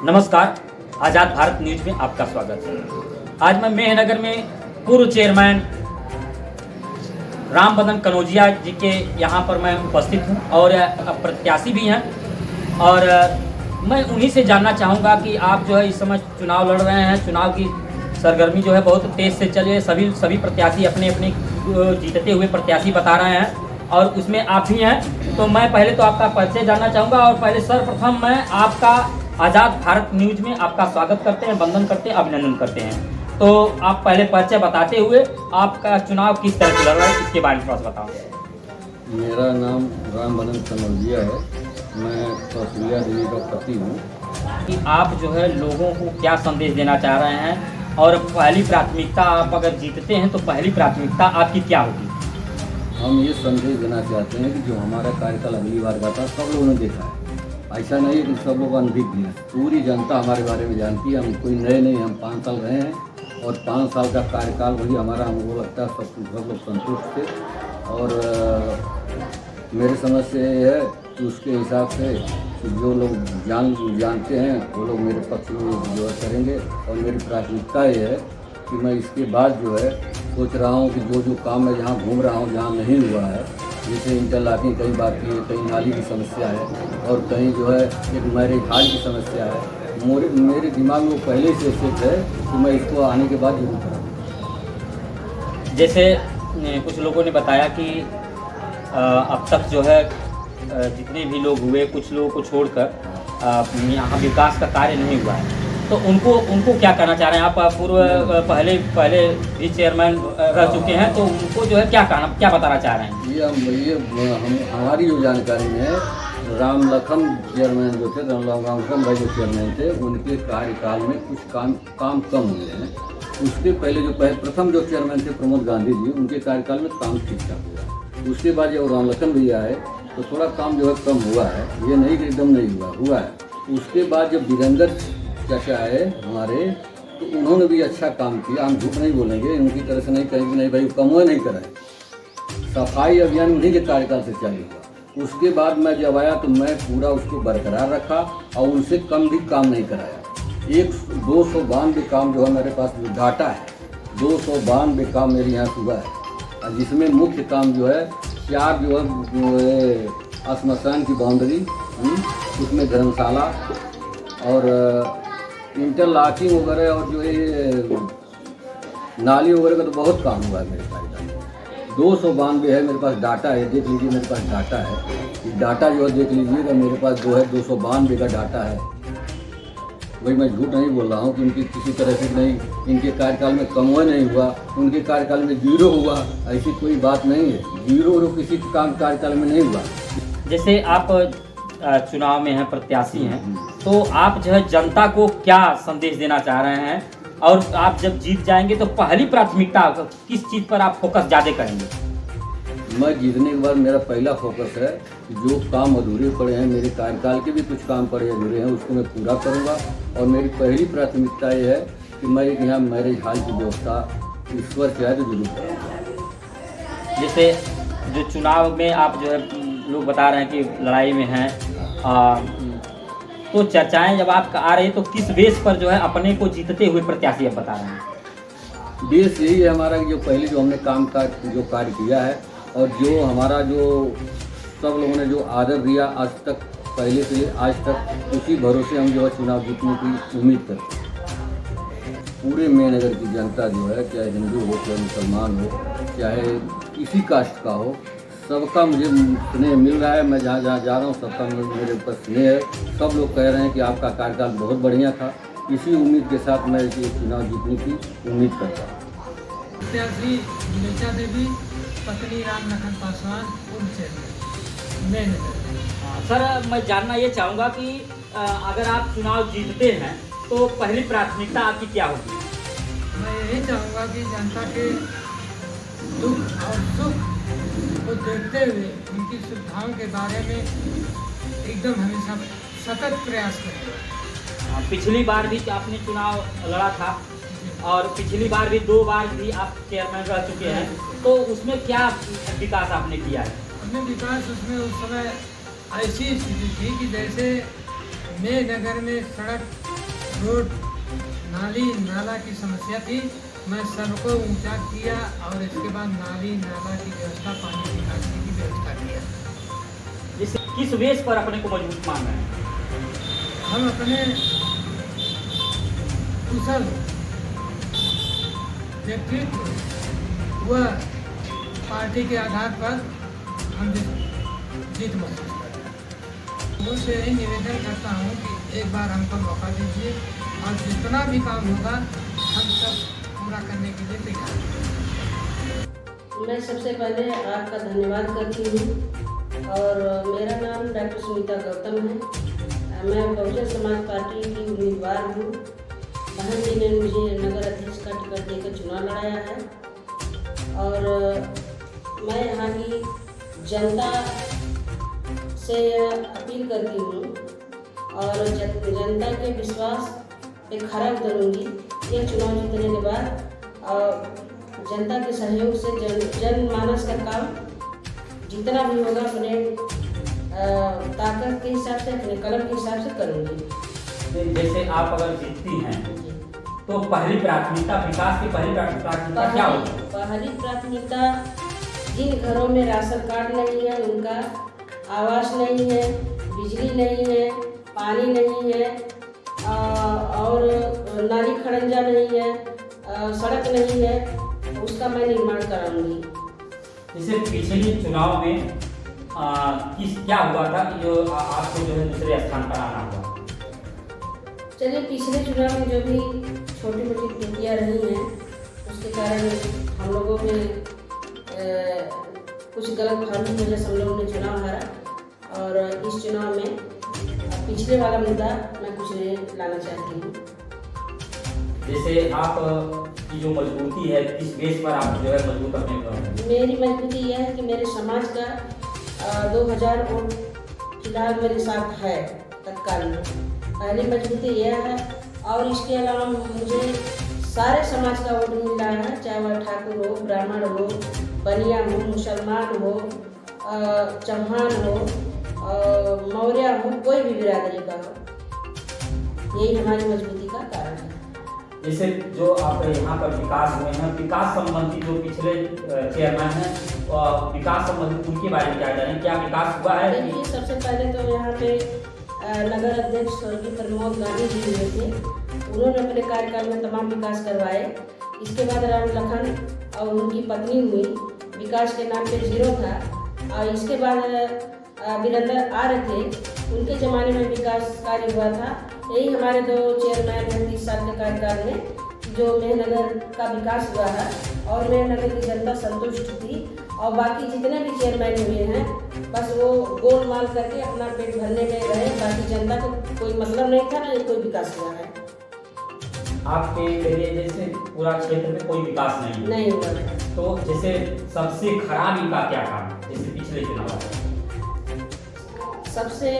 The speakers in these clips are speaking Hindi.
नमस्कार, आज़ाद भारत न्यूज में आपका स्वागत है। आज मैं मेहनगर में पूर्व चेयरमैन राम बदन कनौजिया जी के यहाँ पर मैं उपस्थित हूँ और प्रत्याशी भी हैं और मैं उन्हीं से जानना चाहूँगा कि आप जो है इस समय चुनाव लड़ रहे हैं। चुनाव की सरगर्मी जो है बहुत तेज़ से चल रही है। सभी प्रत्याशी अपने अपने जीतते हुए प्रत्याशी बता रहे हैं और उसमें आप भी हैं। तो मैं पहले तो आपका परिचय जानना चाहूँगा और पहले सर्वप्रथम मैं आपका आज़ाद भारत न्यूज में आपका स्वागत करते हैं, वंदन करते हैं, अभिनंदन करते हैं। तो आप पहले परिचय बताते हुए आपका चुनाव किस तरह से लड़ रहा है इसके बारे में थोड़ा सा बताओ। मेरा नाम राम बदन कनौजिया है। मैं कौशल्या देवी का पति हूँ। कि आप जो है लोगों को क्या संदेश देना चाह रहे हैं और पहली प्राथमिकता आप अगर जीतते हैं तो पहली प्राथमिकता आपकी क्या होगी? हम ये संदेश देना चाहते हैं कि जो हमारा कार्यकाल अगली बार का था सब लोगों ने देखा है। ऐसा नहीं है कि सब लोग अनभिज्ञ हैं। पूरी जनता हमारे बारे में जानती है। हम कोई नए नहीं, हम 5 साल रहे हैं और 5 साल का कार्यकाल वही हमारा, हमको लगता है सब लोग संतुष्ट थे। और मेरी समझ से ये है कि उसके हिसाब से जो लोग जानते हैं वो लोग मेरे पक्ष में जो है करेंगे। और मेरी प्राथमिकता ये है कि मैं इसके बाद जो है सोच रहा हूँ कि जो काम मैं जहाँ घूम रहा हूँ जहाँ नहीं हुआ है, जैसे इंटरलॉकिंग कहीं बाकी है, कहीं नाली की समस्या है और कहीं जो है एक मैरिज हॉल की समस्या है, मेरे दिमाग में वो पहले से सेट है कि मैं इसको आने के बाद जरूर करूँ। जैसे कुछ लोगों ने बताया कि अब तक जो है जितने भी लोग हुए कुछ लोगों को छोड़कर यहाँ विकास का कार्य नहीं हुआ है, तो उनको क्या करना चाह रहे हैं आप? पूर्व पहले भी चेयरमैन रह चुके हैं, तो उनको जो है क्या बताना चाह रहे हैं? ये हमारी जो जानकारी में है, राम लखन चेयरमैन जो थे, राम लखन भाई जो चेयरमैन थे, उनके कार्यकाल में कुछ काम कम हुए हैं। उसके पहले जो प्रथम जो चेयरमैन थे प्रमोद गांधी जी, उनके कार्यकाल में काम ठीक ठाक हुआ। उसके बाद जब राम लखन भैया आए तो थोड़ा काम जो है कम हुआ है। ये नहीं कि एकदम नहीं हुआ है। उसके बाद जब वीरेंद्र चाचा आए हमारे, तो उन्होंने भी अच्छा काम किया। हम झूठ नहीं बोलेंगे, उनकी तरह से नहीं कहेंगे नहीं भाई कम हुआ नहीं कराए। सफाई अभियान उन्हीं के कार्यकाल से चालू हुआ। उसके बाद मैं जब आया तो मैं पूरा उसको बरकरार रखा और उनसे कम भी काम नहीं कराया। 292 काम जो है मेरे पास डाटा है, 292 काम मेरे यहाँ हुआ है। और जिसमें मुख्य काम जो है 4 जो है श्मशान की बाउंड्री, उसमें धर्मशाला और इंटरलॉकिंग वगैरह और जो है नाली वगैरह का तो बहुत काम हुआ है मेरे पास। 292 है मेरे पास डाटा है, देख लीजिए मेरे पास डाटा है। डाटा जो है देख लीजिएगा, मेरे पास जो है 292 का डाटा है। भाई मैं झूठ नहीं बोल रहा हूँ कि उनकी किसी तरह से नहीं, इनके कार्यकाल में कम हुआ नहीं हुआ, उनके कार्यकाल में 0 हुआ, ऐसी कोई बात नहीं है। 0 किसी कार्यकाल में नहीं हुआ। जैसे आप चुनाव में हैं, प्रत्याशी हैं, तो आप जो है जनता को क्या संदेश देना चाह रहे हैं और आप जब जीत जाएंगे तो पहली प्राथमिकता किस चीज़ पर आप फोकस ज़्यादा करेंगे? मैं जीतने के बाद मेरा पहला फोकस है कि जो काम अधूरे पड़े हैं, मेरे कार्यकाल के भी कुछ काम पड़े अधूरे हैं, उसको मैं पूरा करूँगा। और मेरी पहली प्राथमिकता ये है कि मैं एक यहाँ मैरिज हॉल की व्यवस्था ईश्वर से आए तो जरूर करूँगा। जैसे जो चुनाव में आप जो है लोग बता रहे हैं कि लड़ाई में हैं, तो चर्चाएं जब आप आ रही है तो किस बेस पर जो है अपने को जीतते हुए प्रत्याशी आप बता रहे हैं? बेस यही है हमारा कि जो पहले जो हमने जो कार्य किया है और जो हमारा जो सब लोगों ने जो आदर दिया आज तक, पहले से आज तक, उसी भरोसे हम जो है चुनाव जीतने की उम्मीद करते हैं। पूरे मेहनगर की जनता जो है, चाहे हिंदू हो, चाहे मुसलमान हो, चाहे किसी कास्ट का हो, सबका मुझे स्नेह मिल रहा है। मैं जहाँ जहाँ जा रहा हूँ सबका मेरे ऊपर स्नेह है। सब लोग कह रहे हैं कि आपका कार्यकाल बहुत बढ़िया था। इसी उम्मीद के साथ मैं ये चुनाव जीतने की उम्मीद करता हूँ। प्रत्याशी नीचा देवी, पत्नी राम लखन पासवान, पूर्व चेयरमैन मेहनगर। सर मैं जानना ये चाहूँगा कि अगर आप चुनाव जीतते हैं तो पहली प्राथमिकता आपकी क्या होगी? मैं यही चाहूँगा कि जनता के दुख और सुख को देखते हुए उनकी सुविधाओं के बारे में एकदम हमेशा सतत प्रयास करें। पिछली बार भी आपने चुनाव लड़ा था और पिछली बार भी 2 बार भी आप चेयरमैन रह चुके हैं, तो उसमें क्या विकास आपने किया है? हमने विकास उसमें उस समय ऐसी स्थिति थी कि जैसे मेहनगर में सड़क रोड नाली नाला की समस्या थी। मैं सबको ऊंचा किया और इसके बाद नाली नाला की व्यवस्था, पानी निकालने की व्यवस्था किया। जिस किस बेस पर अपने को मजबूत मान रहे हैं? हम अपने कुशल व्यक्तित्व व पार्टी के आधार पर हम जीत महसूस करते हैं। मुझसे यही निवेदन करता हूँ कि एक बार हमको मौका दीजिए और जितना भी काम होगा हम सब पूरा करने के लिए तैयार हैं। मैं सबसे पहले आपका धन्यवाद करती हूँ और मेरा नाम डॉक्टर सुनीता गौतम है। मैं बहुजन समाज पार्टी की उम्मीदवार हूँ। बहन जी ने मुझे नगर अध्यक्ष का टिकट देकर चुनाव लड़ाया है और मैं यहाँ की जनता से अपील करती हूँ और जनता के विश्वास पे खरा उतरूँगी। ये चुनाव जीतने के बाद और जनता के सहयोग से जनमानस का काम जितना भी होगा अपने ताकत के हिसाब से, अपने कलम के हिसाब से करूँगी। जैसे आप अगर जीतती हैं तो पहली प्राथमिकता, विकास की पहली प्राथमिकता क्या होगी? पहली प्राथमिकता जिन घरों में राशन कार्ड नहीं है, उनका आवास नहीं है, बिजली नहीं है, पानी नहीं है और नाली खड़ंजा नहीं है, सड़क नहीं है, उसका मैं निर्माण कराऊंगी। जैसे पिछले चुनाव में क्या हुआ था कि जो आपको जो है दूसरे स्थान पर आना हुआ? चलिए, पिछले चुनाव में जो भी छोटी मोटी त्रुटियाँ रही हैं उसके कारण हम लोगों में कुछ गलत फहमी की वजह से हम लोगों ने चुनाव हारा और इस चुनाव में पिछले वाला मुद्दा मैं कुछ नहीं लाना चाहती हूँ। जैसे आप की जो मजबूती है, किस बेस पर आप जो है मजबूत अपने? मेरी मजबूती यह है कि मेरे समाज का 2000 वोट फिलहाल मेरे साथ है तत्काल में। पहली मजबूती यह है और इसके अलावा मुझे सारे समाज का वोट मिला है, चाहे वह ठाकुर हो, ब्राह्मण हो, बनिया हो, मुसलमान हो, चौहान हो, मौर्य हो, कोई भी बिरादरी का हो। यही हमारी मजबूती का कारण है। जैसे जो आप यहाँ पर विकास में हैं, विकास संबंधी जो पिछले चेयरमैन हैं और विकास संबंधी उनके बारे में क्या जानें, क्या विकास हुआ है? देखिए, सबसे पहले तो यहाँ पे नगर अध्यक्ष स्वर्गीय प्रमोद गांधी जी हुए थे। उन्होंने अपने कार्यकाल में तमाम विकास करवाए। इसके बाद राम लखन और उनकी पत्नी हुई, विकास के नाम पे जीरो था। और इसके बाद वीरेंद्र आर्य थे, उनके ज़माने में विकास कार्य हुआ था। यही हमारे दो चेयरमैन हैं 30 साल के कार्यकाल में जो मेहनगर का विकास हुआ है और मेहनगर की जनता संतुष्ट थी। और बाकी जितने भी चेयरमैन हुए हैं बस वो गोलमाल करके अपना पेट भरने में रहे, बाकी जनता को कोई मतलब नहीं था, ना कोई विकास हुआ है। आपके एरिया जैसे पूरा क्षेत्र में कोई विकास नहीं हुआ है। तो जैसे सबसे खराब इनका क्या काम है? जैसे पिछले चुनाव सबसे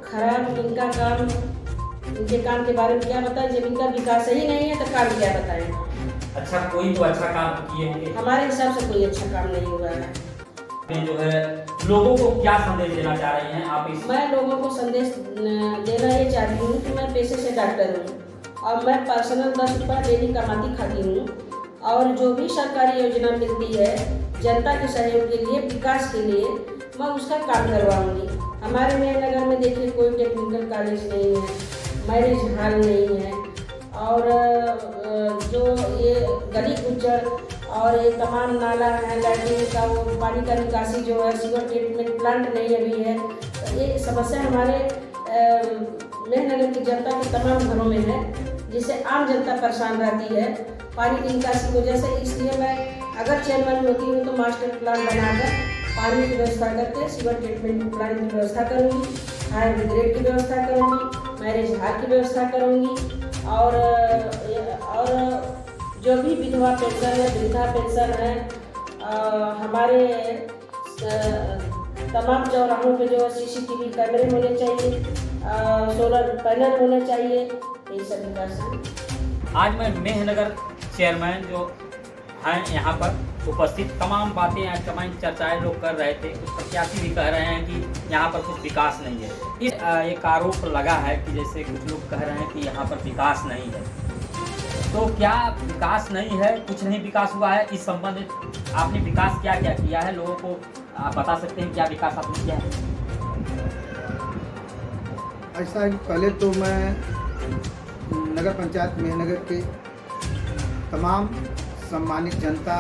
खराब इनका काम, इनके काम के बारे में क्या बताएं? जब इनका विकास ही नहीं है तो काम क्या बताएं? अच्छा, कोई तो अच्छा काम किए होंगे? हमारे हिसाब से कोई अच्छा काम नहीं हुआ है। जो है लोगों को क्या संदेश देना चाह रही हैं आप? मैं लोगों को संदेश देना ये चाहती हूँ कि मैं पेशे से डॉक्टर हूँ और मैं पर्सनल 10 रुपये डेली कमाती खाती हूँ और जो भी सरकारी योजना मिलती है जनता के सहयोग के लिए, विकास के लिए, मैं उसका काम करवाऊँगी। हमारे मेहनगर में देखिए कोई टेक्निकल कॉलेज नहीं है, मैरिज हॉल नहीं है और जो ये गली गुज्जर और ये तमाम नाला है, लैट्रिन का वो पानी का निकासी जो है, सीवर ट्रीटमेंट प्लांट नहीं अभी है। तो ये समस्या हमारे मेहनगर की जनता के तमाम घरों में है, जिससे आम जनता परेशान रहती है पानी की निकासी की वजह से। इसलिए मैं अगर चेयरमैन होती हूँ तो मास्टर प्लान बनाकर पानी की व्यवस्था करके सीवर ट्रीटमेंट प्लांट की व्यवस्था करूँगी, फायर ब्रिगेड की व्यवस्था करूँगी, मैरिज हॉल की व्यवस्था करूँगी और जो भी विधवा पेंशन है, वृद्धा पेंशन है, हमारे तमाम चौराहों पे जो CCTV कैमरे होने चाहिए, सोलर पैनल होने चाहिए, ये सब विकास है। आज मैं मेहनगर चेयरमैन जो हैं यहाँ पर उपस्थित तमाम बातें आज तमाम चर्चाएं लोग कर रहे थे। कुछ प्रत्याशी भी कह रहे हैं कि यहाँ पर कुछ विकास नहीं है। इस एक आरोप लगा है कि जैसे कुछ लोग कह रहे हैं कि यहाँ पर विकास नहीं है। तो क्या विकास नहीं है, कुछ नहीं विकास हुआ है? इस संबंधित आपने विकास क्या क्या किया है, लोगों को आप बता सकते हैं क्या विकास आपने किया है? ऐसा है कि पहले तो मैं नगर पंचायत मेहनगर के तमाम सम्मानित जनता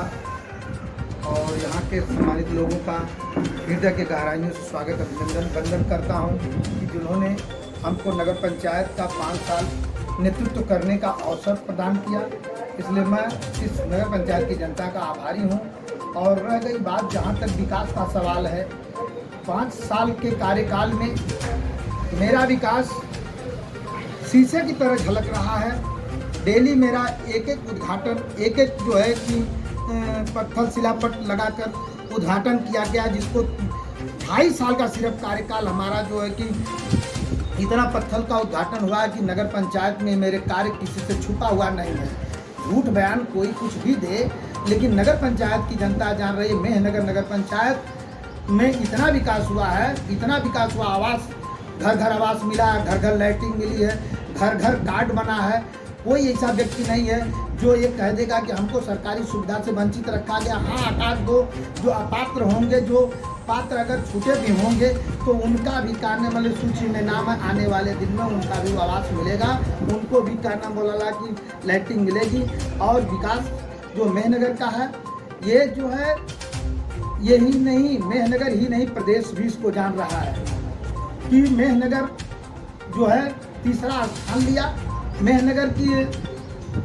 और यहाँ के सम्मानित लोगों का हृदय के गहराइयों से स्वागत अभिनंदन वंदन करता हूँ कि जिन्होंने हमको नगर पंचायत का 5 साल नेतृत्व करने का अवसर प्रदान किया। इसलिए मैं इस नगर पंचायत की जनता का आभारी हूँ। और रह गई बात जहाँ तक विकास का सवाल है, 5 साल के कार्यकाल में मेरा विकास शीशे की तरह झलक रहा है। डेली मेरा एक एक उद्घाटन, एक एक जो है कि पत्थर शिलापट लगाकर उद्घाटन किया गया, जिसको 2.5 साल का सिर्फ कार्यकाल हमारा जो है कि इतना पत्थर का उद्घाटन हुआ है कि नगर पंचायत में मेरे कार्य किसी से छुपा हुआ नहीं है। झूठ बयान कोई कुछ भी दे, लेकिन नगर पंचायत की जनता जान रही है। मेहनगर नगर पंचायत में इतना विकास हुआ है, इतना विकास हुआ। आवास, घर घर आवास मिला है, घर घर लाइटिंग मिली है, घर घर कार्ड बना है। कोई ऐसा व्यक्ति नहीं है जो ये कह देगा कि हमको सरकारी सुविधा से वंचित रखा गया। हाँ, हटा दो, जो अपात्र होंगे, जो पात्र अगर छूटे भी होंगे तो उनका भी कार्य वाले सूची में नाम है। आने वाले दिन में उनका भी आवास मिलेगा, उनको भी कहना बोला कि लाइटिंग मिलेगी। और विकास जो मेहनगर का है, ये जो है यही नहीं, मेहनगर ही नहीं, प्रदेश भी इसको जान रहा है कि मेहनगर जो है 3रा स्थान लिया। मेहनगर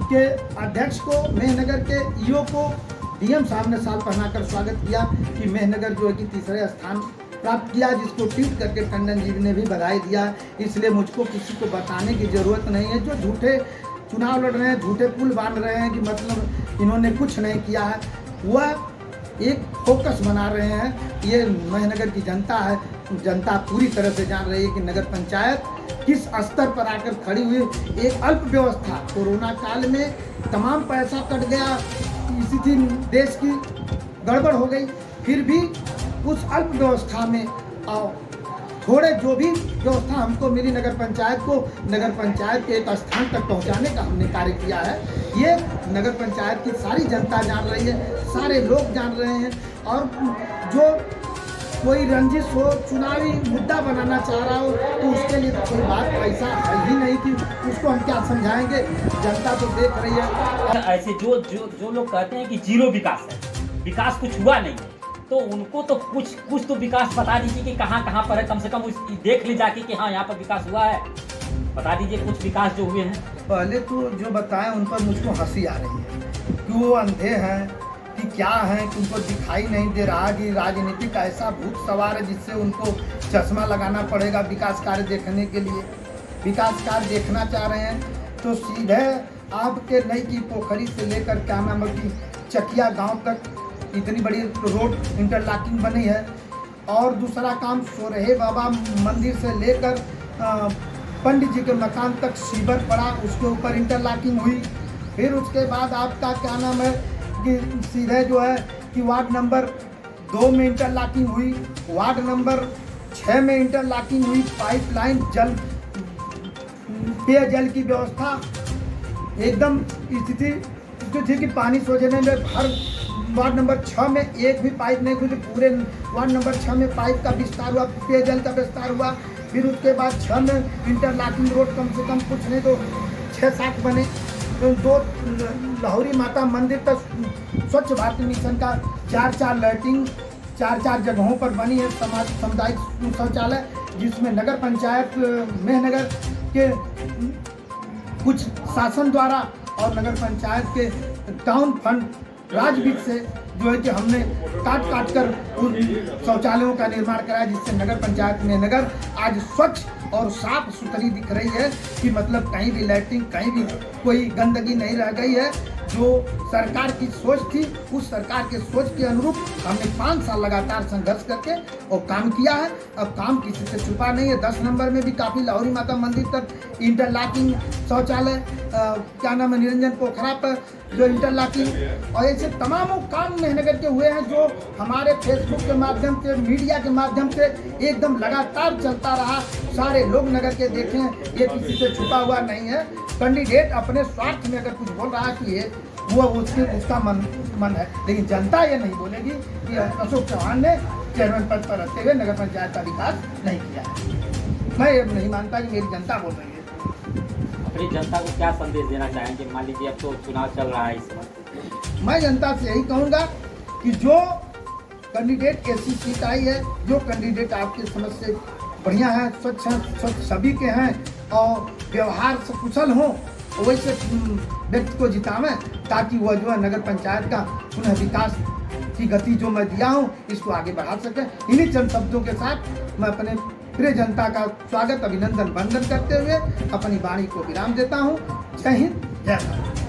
के अध्यक्ष को, मेहनगर के ईओ को डीएम साहब ने साल पहनाकर स्वागत किया कि मेहनगर जो है कि 3रे स्थान प्राप्त किया, जिसको ट्वीट करके टंडन जी ने भी बधाई दिया। इसलिए मुझको किसी को बताने की ज़रूरत नहीं है। जो झूठे चुनाव लड़ रहे हैं, झूठे पुल बांध रहे हैं कि मतलब इन्होंने कुछ नहीं किया है, वह एक फोकस बना रहे हैं। ये मेहनगर की जनता है, जनता पूरी तरह से जान रही है कि नगर पंचायत किस स्तर पर आकर खड़ी हुई। एक अल्प व्यवस्था, कोरोना काल में तमाम पैसा कट गया, स्थिति देश की गड़बड़ हो गई, फिर भी उस अल्प व्यवस्था में थोड़े जो भी व्यवस्था हमको मिली नगर पंचायत को, नगर पंचायत के एक स्थान तक पहुंचाने का हमने कार्य किया है। ये नगर पंचायत की सारी जनता जान रही है, सारे लोग जान रहे हैं। और जो कोई रंजिश हो, चुनावी मुद्दा बनाना चाह रहा हो, तो उसके लिए तो कोई बात ऐसा है ही नहीं कि उसको हम क्या समझाएंगे। जनता तो देख रही है। ऐसे जो लोग कहते हैं कि जीरो विकास है, विकास कुछ हुआ नहीं, तो उनको तो कुछ तो विकास बता दीजिए कि कहाँ पर है। कम से कम देख ले जाके कि हाँ यहाँ पर विकास हुआ है, बता दीजिए कुछ विकास जो हुए हैं। पहले तो जो बताएं उन पर मुझको हंसी आ रही है कि वो अंधे हैं कि क्या है कि उनको दिखाई नहीं दे रहा कि राजनीति का ऐसा भूत सवार है जिससे उनको चश्मा लगाना पड़ेगा विकास कार्य देखने के लिए। विकास कार्य देखना चाह रहे हैं तो सीधे आपके नई की पोखरी से लेकर क्या नाम है कि चकिया गांव तक इतनी बड़ी रोड इंटरलॉकिंग बनी है। और दूसरा काम सोरहे बाबा मंदिर से लेकर पंडित जी के मकान तक सीवर पड़ा, उसके ऊपर इंटरलॉकिंग हुई। फिर उसके बाद आपका क्या नाम है कि सीधे जो है कि वार्ड नंबर 2 में इंटरलॉकिंग हुई, वार्ड नंबर 6 में इंटरलॉकिंग हुई। पाइपलाइन, जल, पेयजल की व्यवस्था एकदम स्थिति जो थी कि पानी सोचने में हर वार्ड नंबर 6 में एक भी पाइप नहीं खुली। पूरे वार्ड नंबर 6 में पाइप का विस्तार हुआ, पेयजल का विस्तार हुआ। फिर उसके बाद 6 में इंटरलॉकिंग रोड कम से कम कुछ नहीं तो 6-7 बने। तो 2 लाहौरी माता मंदिर तक स्वच्छ भारत मिशन का 4 लाइटिंग 4 जगहों पर बनी है सामुदायिक शौचालय, जिसमें नगर पंचायत मेहनगर के कुछ शासन द्वारा और नगर पंचायत के टाउन फंड राजवित्त से जो है कि हमने काट कर उन शौचालयों का निर्माण कराया, जिससे नगर पंचायत में नगर आज स्वच्छ और साफ सुथरी दिख रही है कि मतलब कहीं भी लाइटिंग, कहीं भी कोई गंदगी नहीं रह गई है। जो सरकार की सोच थी, उस सरकार के सोच के अनुरूप हमने 5 साल लगातार संघर्ष करके और काम किया है। अब काम किसी से छुपा नहीं है। 10 नंबर में भी काफ़ी लाहौरी माता मंदिर तक इंटरलॉकिंग शौचालय, क्या नाम है, निरंजन पोखरा पर जो इंटरलॉकिंग, और ऐसे तमाम काम मेहनगर के हुए हैं जो हमारे फेसबुक के माध्यम से, मीडिया के माध्यम से एकदम लगातार चलता रहा। सारे लोग नगर के देखें, ये किसी से छुपा हुआ नहीं है। कैंडिडेट अपने स्वार्थ में अगर कुछ बोल रहा है कि ये वो उसका मन है, लेकिन जनता ये नहीं बोलेगी कि अशोक चौहान ने चेयरमैन पद पर रहते हुए नगर पंचायत का विकास नहीं किया है। मैं ये नहीं मानता कि मेरी जनता बोल रही है। अपनी जनता को क्या संदेश देना चाहेंगे? मान लीजिए अब तो चुनाव चल रहा है इस वक्त। मैं जनता से यही कहूँगा कि जो कैंडिडेट ऐसी सीट आई है, जो कैंडिडेट आपकी समझ से बढ़िया है, स्वच्छ हैं, स्वच्छ सभी के हैं और व्यवहार से कुशल हों, वैसे व्यक्ति को जितावें ताकि वह जो है नगर पंचायत का पुनः विकास की गति जो मैं दिया हूँ इसको आगे बढ़ा सकें। इन्हीं चंद शब्दों के साथ मैं अपने प्रिय जनता का स्वागत, अभिनंदन, वंदन करते हुए अपनी वाणी को विराम देता हूँ। जय हिंद, जय भारत।